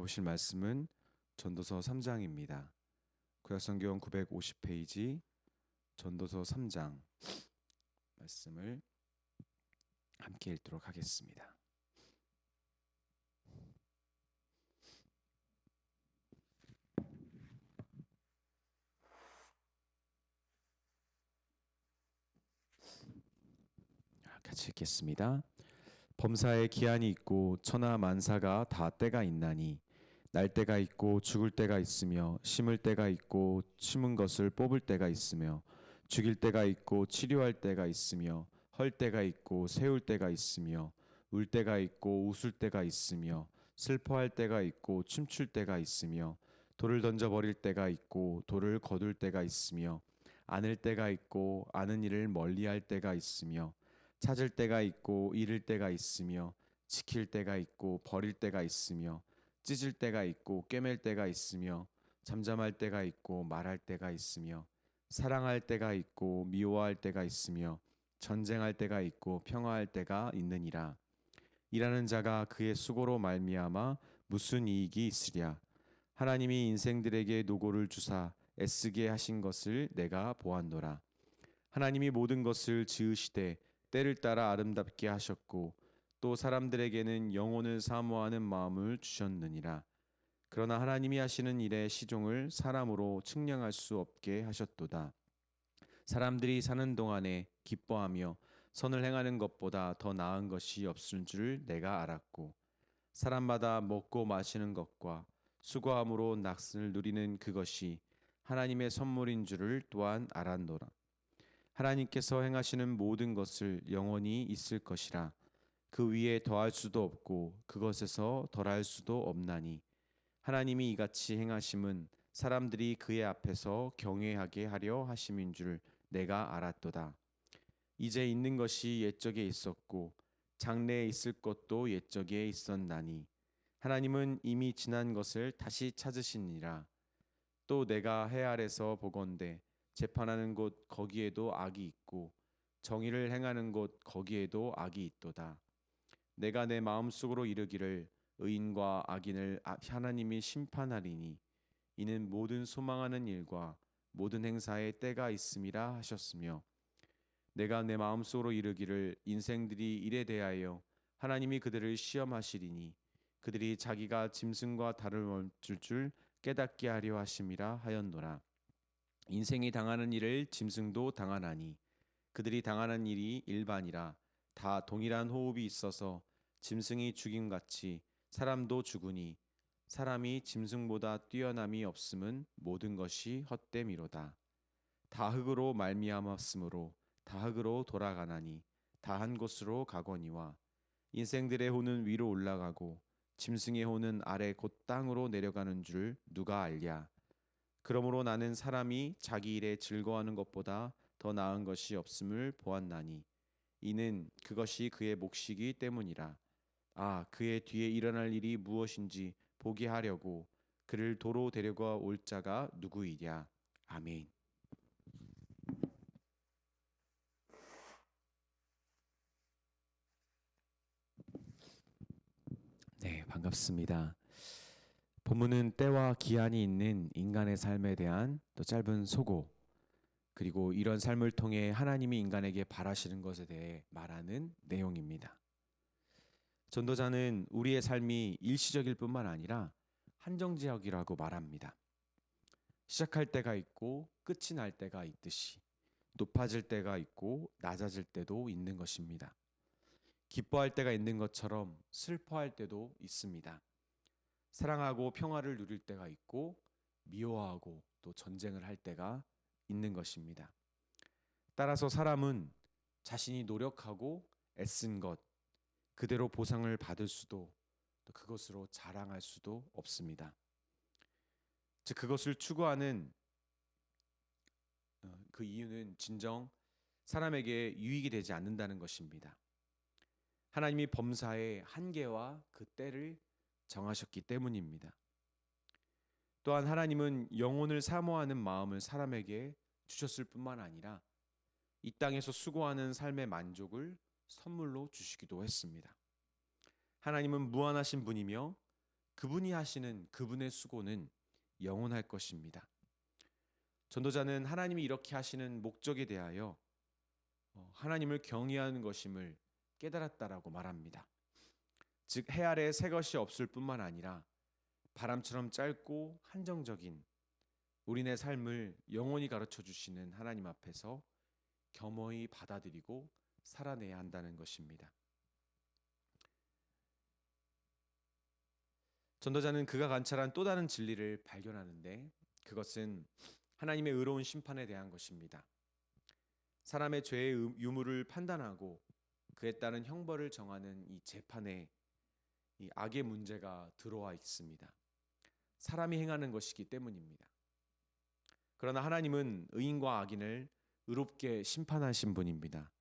보실 말씀은 전도서 3장입니다. 구약성경 950페이지 전도서 3장 말씀을 함께 읽도록 하겠습니다. 같이 읽겠습니다. 범사에 기한이 있고 천하 만사가 다 때가 있나니 날 때가 있고 죽을 때가 있으며 심을 때가 있고 심은 것을 뽑을 때가 있으며 죽일 때가 있고 치료할 때가 있으며 헐 때가 있고 세울 때가 있으며 울 때가 있고 웃을 때가 있으며 슬퍼할 때가 있고 춤출 때가 있으며 돌을 던져버릴 때가 있고 돌을 거둘 때가 있으며 안을 때가 있고 아는 일을 멀리할 때가 있으며 찾을 때가 있고 잃을 때가 있으며 지킬 때가 있고 버릴 때가 있으며 찢을 때가 있고 꿰맬 때가 있으며 잠잠할 때가 있고 말할 때가 있으며 사랑할 때가 있고 미워할 때가 있으며 전쟁할 때가 있고 평화할 때가 있느니라. 일하는 자가 그의 수고로 말미암아 무슨 이익이 있으랴. 하나님이 인생들에게 노고를 주사 애쓰게 하신 것을 내가 보았노라. 하나님이 모든 것을 지으시되 때를 따라 아름답게 하셨고 또 사람들에게는 영혼을 사모하는 마음을 주셨느니라. 그러나 하나님이 하시는 일의 시종을 사람으로 측량할 수 없게 하셨도다. 사람들이 사는 동안에 기뻐하며 선을 행하는 것보다 더 나은 것이 없을 줄 내가 알았고 사람마다 먹고 마시는 것과 수고함으로 낙선을 누리는 그것이 하나님의 선물인 줄을 또한 알았노라. 하나님께서 행하시는 모든 것을 영원히 있을 것이라. 그 위에 더할 수도 없고 그것에서 덜할 수도 없나니 하나님이 이같이 행하심은 사람들이 그의 앞에서 경외하게 하려 하심인 줄 내가 알았도다. 이제 있는 것이 옛적에 있었고 장래에 있을 것도 옛적에 있었나니 하나님은 이미 지난 것을 다시 찾으시니라. 또 내가 해 아래서 보건대 재판하는 곳 거기에도 악이 있고 정의를 행하는 곳 거기에도 악이 있도다. 내가 내 마음속으로 이르기를 의인과 악인을 하나님이 심판하리니 이는 모든 소망하는 일과 모든 행사에 때가 있음이라 하셨으며 내가 내 마음속으로 이르기를 인생들이 일에 대하여 하나님이 그들을 시험하시리니 그들이 자기가 짐승과 달을 멈출 줄 깨닫게 하려 하심이라 하였노라. 인생이 당하는 일을 짐승도 당하나니 그들이 당하는 일이 일반이라. 다 동일한 호흡이 있어서 짐승이 죽임같이 사람도 죽으니 사람이 짐승보다 뛰어남이 없음은 모든 것이 헛됨이로다. 다 흙으로 말미암았으므로 다 흙으로 돌아가나니 다 한 곳으로 가거니와 인생들의 호는 위로 올라가고 짐승의 호는 아래 곧 땅으로 내려가는 줄 누가 알랴. 그러므로 나는 사람이 자기 일에 즐거워하는 것보다 더 나은 것이 없음을 보았나니 이는 그것이 그의 몫이기 때문이라. 아, 그의 뒤에 일어날 일이 무엇인지 보게 하려고 그를 도로 데려가 올 자가 누구이랴. 아멘. 네, 반갑습니다. 본문은 때와 기한이 있는 인간의 삶에 대한 또 짧은 소고, 그리고 이런 삶을 통해 하나님이 인간에게 바라시는 것에 대해 말하는 내용입니다. 전도자는 우리의 삶이 일시적일 뿐만 아니라 한정지역이라고 말합니다. 시작할 때가 있고 끝이 날 때가 있듯이 높아질 때가 있고 낮아질 때도 있는 것입니다. 기뻐할 때가 있는 것처럼 슬퍼할 때도 있습니다. 사랑하고 평화를 누릴 때가 있고 미워하고 또 전쟁을 할 때가 있는 것입니다. 따라서 사람은 자신이 노력하고 애쓴 것 그대로 보상을 받을 수도 또 그것으로 자랑할 수도 없습니다. 즉 그것을 추구하는 그 이유는 진정 사람에게 유익이 되지 않는다는 것입니다. 하나님이 범사의 한계와 그 때를 정하셨기 때문입니다. 또한 하나님은 영혼을 사모하는 마음을 사람에게 주셨을 뿐만 아니라 이 땅에서 수고하는 삶의 만족을 선물로 주시기도 했습니다. 하나님은 무한하신 분이며 그분이 하시는 그분의 수고는 영원할 것입니다. 전도자는 하나님이 이렇게 하시는 목적에 대하여 하나님을 경외하는 것임을 깨달았다라고 말합니다. 즉 해 아래 새 것이 없을 뿐만 아니라 바람처럼 짧고 한정적인 우리네 삶을 영원히 가르쳐 주시는 하나님 앞에서 겸허히 받아들이고 살아내야 한다는 것입니다. 전도자는 그가 관찰한 또 다른 진리를 발견하는데 그것은 하나님의 의로운 심판에 대한 것입니다. 사람의 죄의 유무를 판단하고 그에 따른 형벌을 정하는 이 재판에 이 악의 문제가 들어와 있습니다. 사람이 행하는 것이기 때문입니다. 그러나 하나님은 의인과 악인을 의롭게 심판하신 분입니다.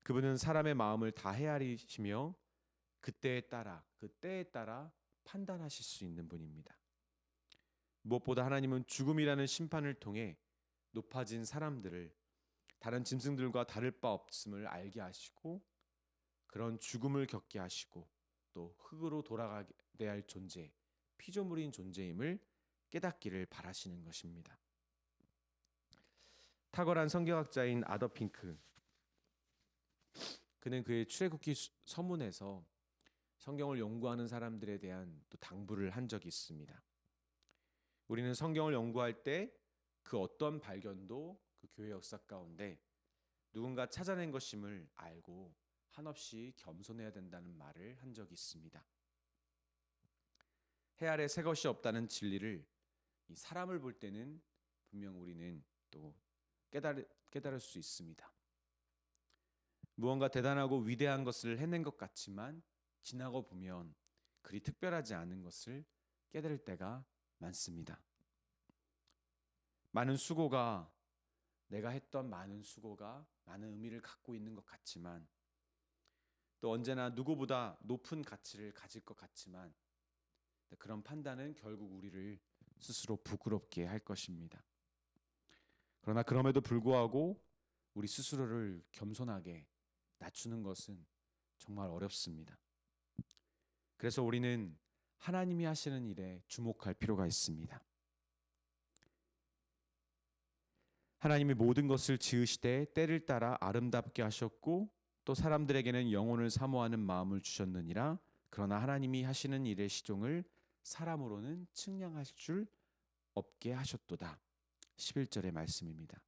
그분은 사람의 마음을 다 헤아리시며 그 때에 따라 판단하실 수 있는 분입니다. 무엇보다 하나님은 죽음이라는 심판을 통해 높아진 사람들을 다른 짐승들과 다를 바 없음을 알게 하시고 그런 죽음을 겪게 하시고 또 흙으로 돌아가야 할 존재, 피조물인 존재임을 깨닫기를 바라시는 것입니다. 탁월한 성경학자인 아더 핑크, 그는 그의 출애굽기 서문에서 성경을 연구하는 사람들에 대한 또 당부를 한 적이 있습니다. 우리는 성경을 연구할 때 그 어떤 발견도 그 교회 역사 가운데 누군가 찾아낸 것임을 알고 한없이 겸손해야 된다는 말을 한 적이 있습니다. 해 아래 새 것이 없다는 진리를 이 사람을 볼 때는 분명 우리는 또 깨달을 수 있습니다. 무언가 대단하고 위대한 것을 해낸 것 같지만 지나고 보면 그리 특별하지 않은 것을 깨달을 때가 많습니다. 내가 했던 많은 수고가 많은 의미를 갖고 있는 것 같지만 또 언제나 누구보다 높은 가치를 가질 것 같지만 그런 판단은 결국 우리를 스스로 부끄럽게 할 것입니다. 그러나 그럼에도 불구하고 우리 스스로를 겸손하게 낮추는 것은 정말 어렵습니다. 그래서 우리는 하나님이 하시는 일에 주목할 필요가 있습니다. 하나님이 모든 것을 지으시되 때를 따라 아름답게 하셨고 또 사람들에게는 영혼을 사모하는 마음을 주셨느니라. 그러나 하나님이 하시는 일의 시종을 사람으로는 측량하실 줄 없게 하셨도다. 11절의 말씀입니다.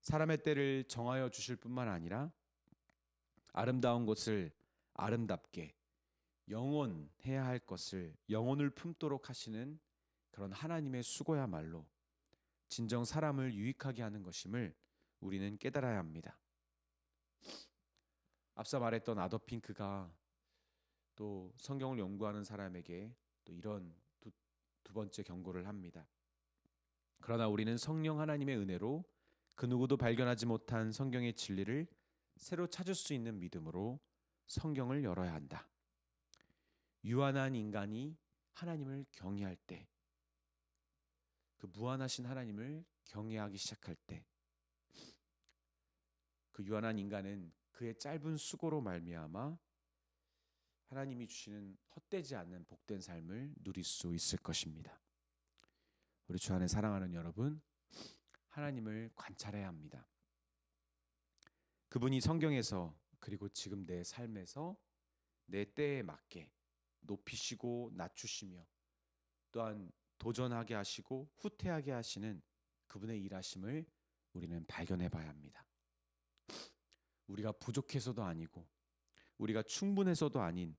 사람의 때를 정하여 주실 뿐만 아니라 아름다운 것을 아름답게, 영원해야 할 것을 영혼을 품도록 하시는 그런 하나님의 수고야말로 진정 사람을 유익하게 하는 것임을 우리는 깨달아야 합니다. 앞서 말했던 아더 핑크가 또 성경을 연구하는 사람에게 또 이런 두 번째 경고를 합니다. 그러나 우리는 성령 하나님의 은혜로 그 누구도 발견하지 못한 성경의 진리를 새로 찾을 수 있는 믿음으로 성경을 열어야 한다. 유한한 인간이 하나님을 경외할 때, 그 무한하신 하나님을 경외하기 시작할 때, 그 유한한 인간은 그의 짧은 수고로 말미암아 하나님이 주시는 헛되지 않는 복된 삶을 누릴 수 있을 것입니다. 우리 주 안에 사랑하는 여러분, 하나님을 관찰해야 합니다. 그분이 성경에서 그리고 지금 내 삶에서 내 때에 맞게 높이시고 낮추시며 또한 도전하게 하시고 후퇴하게 하시는 그분의 일하심을 우리는 발견해 봐야 합니다. 우리가 부족해서도 아니고 우리가 충분해서도 아닌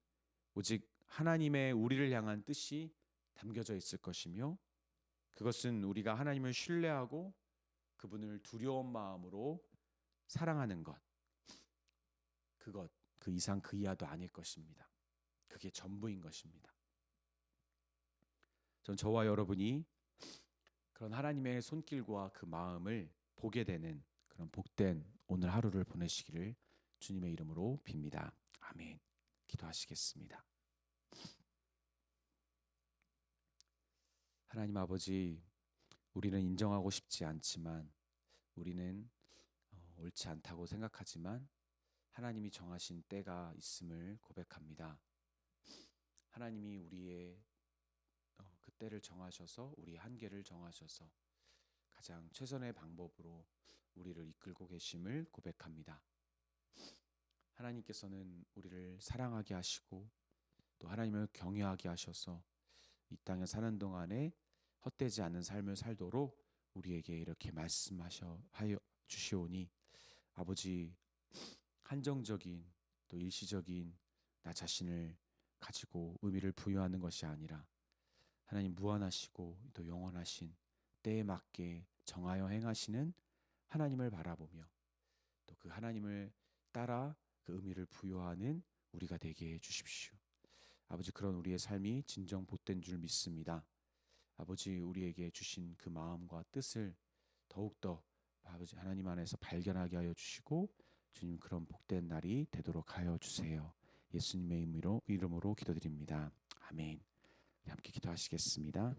오직 하나님의 우리를 향한 뜻이 담겨져 있을 것이며 그것은 우리가 하나님을 신뢰하고 그분을 두려운 마음으로 사랑하는 것, 그 이상 그 이하도 아닐 것입니다. 그게 전부인 것입니다. 전 저와 여러분이 그런 하나님의 손길과 그 마음을 보게 되는 그런 복된 오늘 하루를 보내시기를 주님의 이름으로 빕니다. 아멘. 기도하시겠습니다. 하나님 아버지, 우리는 인정하고 싶지 않지만 우리는 옳지 않다고 생각하지만 하나님이 정하신 때가 있음을 고백합니다. 하나님이 우리의 그 때를 정하셔서 우리 한계를 정하셔서 가장 최선의 방법으로 우리를 이끌고 계심을 고백합니다. 하나님께서는 우리를 사랑하게 하시고 또 하나님을 경외하게 하셔서 이 땅에 사는 동안에 헛되지 않은 삶을 살도록 우리에게 이렇게 말씀하여 주시오니 아버지, 한정적인 또 일시적인 나 자신을 가지고 의미를 부여하는 것이 아니라 하나님 무한하시고 또 영원하신 때에 맞게 정하여 행하시는 하나님을 바라보며 또 그 하나님을 따라 그 의미를 부여하는 우리가 되게 해 주십시오. 아버지, 그런 우리의 삶이 진정 복된 줄 믿습니다. 아버지, 우리에게 주신 그 마음과 뜻을 더욱더 아버지 하나님 안에서 발견하게 하여 주시고 주님 그런 복된 날이 되도록 하여 주세요. 예수님의 이름으로 기도드립니다. 아멘. 함께 기도하시겠습니다.